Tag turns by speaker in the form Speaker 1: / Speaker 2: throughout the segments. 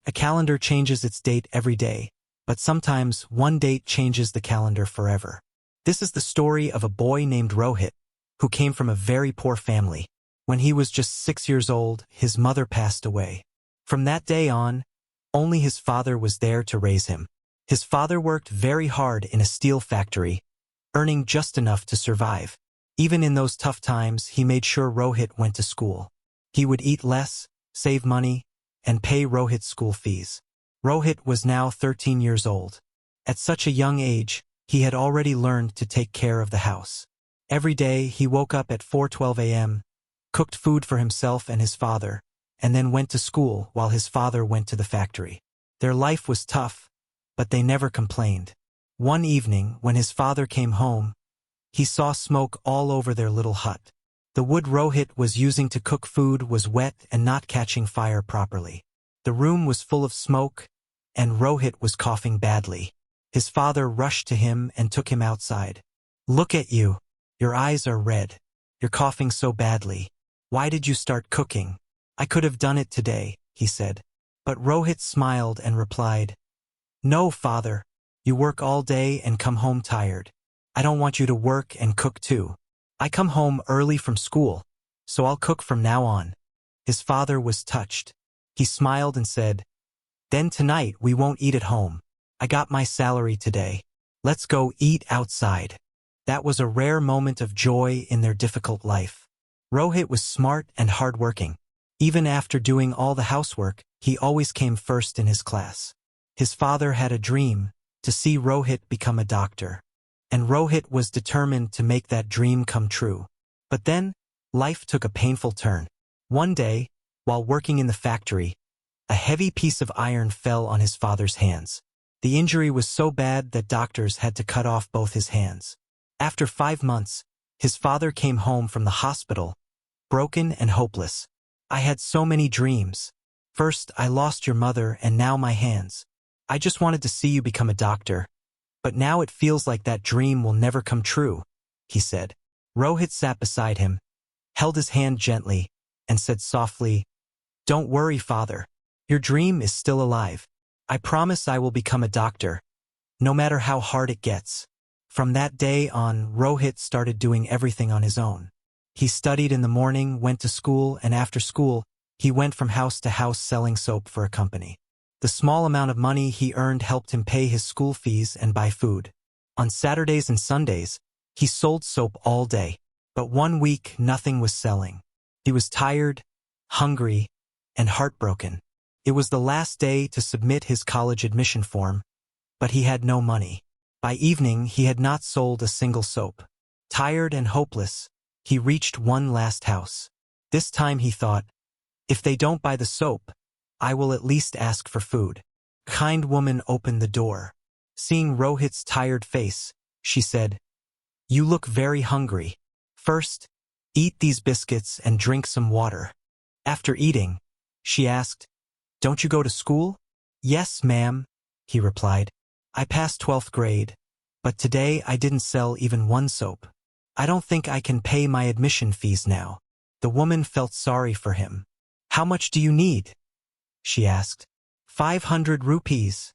Speaker 1: A calendar changes its date every day, but sometimes one date changes the calendar forever. This is the story of a boy named Rohit, who came from a very poor family. When he was just 6 years old, his mother passed away. From that day on, only his father was there to raise him. His father worked very hard in a steel factory, earning just enough to survive. Even in those tough times, he made sure Rohit went to school. He would eat less, save money, and pay Rohit's school fees. Rohit was now 13 years old. At such a young age, he had already learned to take care of the house. Every day, he woke up at 4:12 a.m., cooked food for himself and his father, and then went to school while his father went to the factory. Their life was tough, but they never complained. One evening, when his father came home, he saw smoke all over their little hut. The wood Rohit was using to cook food was wet and not catching fire properly. The room was full of smoke, and Rohit was coughing badly. His father rushed to him and took him outside. "Look at you. Your eyes are red. You're coughing so badly. Why did you start cooking? I could have done it today," he said. But Rohit smiled and replied, "No, father. You work all day and come home tired. I don't want you to work and cook too. I come home early from school, so I'll cook from now on." His father was touched. He smiled and said, "Then tonight we won't eat at home. I got my salary today. Let's go eat outside." That was a rare moment of joy in their difficult life. Rohit was smart and hardworking. Even after doing all the housework, he always came first in his class. His father had a dream to see Rohit become a doctor, and Rohit was determined to make that dream come true. But then, life took a painful turn. One day, while working in the factory, a heavy piece of iron fell on his father's hands. The injury was so bad that doctors had to cut off both his hands. After 5 months, his father came home from the hospital, broken and hopeless. "I had so many dreams. First, I lost your mother and now my hands. I just wanted to see you become a doctor. But now it feels like that dream will never come true," he said. Rohit sat beside him, held his hand gently, and said softly, "Don't worry, father. Your dream is still alive. I promise I will become a doctor, no matter how hard it gets." From that day on, Rohit started doing everything on his own. He studied in the morning, went to school, and after school, he went from house to house selling soap for a company. The small amount of money he earned helped him pay his school fees and buy food. On Saturdays and Sundays, he sold soap all day. But one week, nothing was selling. He was tired, hungry, and heartbroken. It was the last day to submit his college admission form, but he had no money. By evening, he had not sold a single soap. Tired and hopeless, he reached one last house. This time he thought, "If they don't buy the soap, I will at least ask for food." A kind woman opened the door. Seeing Rohit's tired face, she said, "You look very hungry. First, eat these biscuits and drink some water." After eating, she asked, "Don't you go to school?" "Yes, ma'am," he replied. "I passed 12th grade, but today I didn't sell even one soap. I don't think I can pay my admission fees now." The woman felt sorry for him. "How much do you need?" she asked. 500 rupees,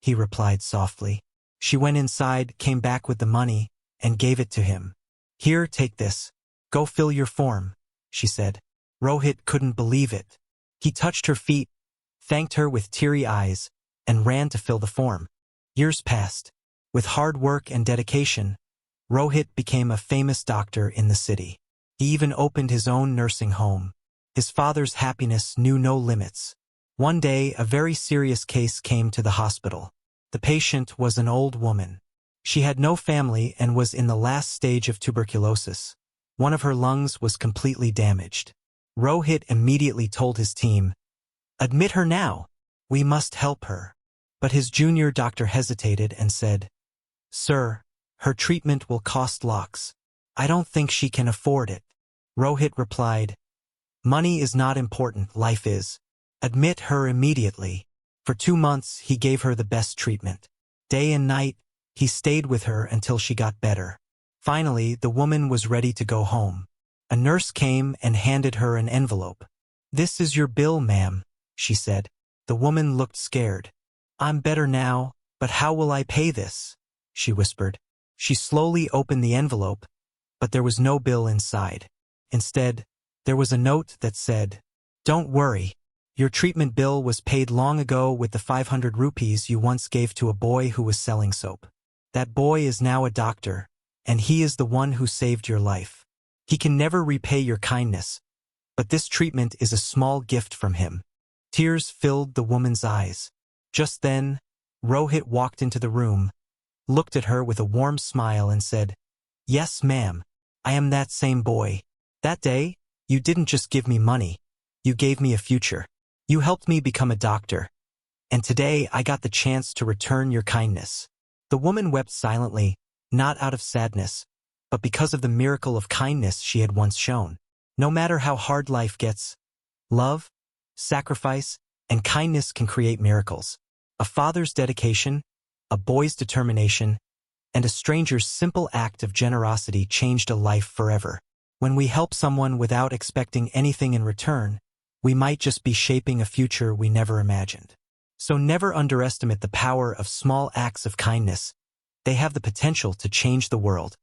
Speaker 1: he replied softly. She went inside, came back with the money, and gave it to him. "Here, take this. Go fill your form," she said. Rohit couldn't believe it. He touched her feet, thanked her with teary eyes, and ran to fill the form. Years passed. With hard work and dedication, Rohit became a famous doctor in the city. He even opened his own nursing home. His father's happiness knew no limits. One day, a very serious case came to the hospital. The patient was an old woman. She had no family and was in the last stage of tuberculosis. One of her lungs was completely damaged. Rohit immediately told his team, "Admit her now. We must help her." But his junior doctor hesitated and said, "Sir, her treatment will cost lakhs. I don't think she can afford it." Rohit replied, "Money is not important, life is. Admit her immediately." For 2 months, he gave her the best treatment. Day and night, he stayed with her until she got better. Finally, the woman was ready to go home. A nurse came and handed her an envelope. "This is your bill, ma'am," she said. The woman looked scared. "I'm better now, but how will I pay this?" she whispered. She slowly opened the envelope, but there was no bill inside. Instead, there was a note that said, "Don't worry. Your treatment bill was paid long ago with the 500 rupees you once gave to a boy who was selling soap. That boy is now a doctor, and he is the one who saved your life. He can never repay your kindness, but this treatment is a small gift from him." Tears filled the woman's eyes. Just then, Rohit walked into the room, looked at her with a warm smile and said, "Yes, ma'am, I am that same boy. That day, you didn't just give me money, you gave me a future. You helped me become a doctor, and today I got the chance to return your kindness." The woman wept silently, not out of sadness, but because of the miracle of kindness she had once shown. No matter how hard life gets, love, sacrifice, and kindness can create miracles. A father's dedication, a boy's determination, and a stranger's simple act of generosity changed a life forever. When we help someone without expecting anything in return, we might just be shaping a future we never imagined. So never underestimate the power of small acts of kindness. They have the potential to change the world.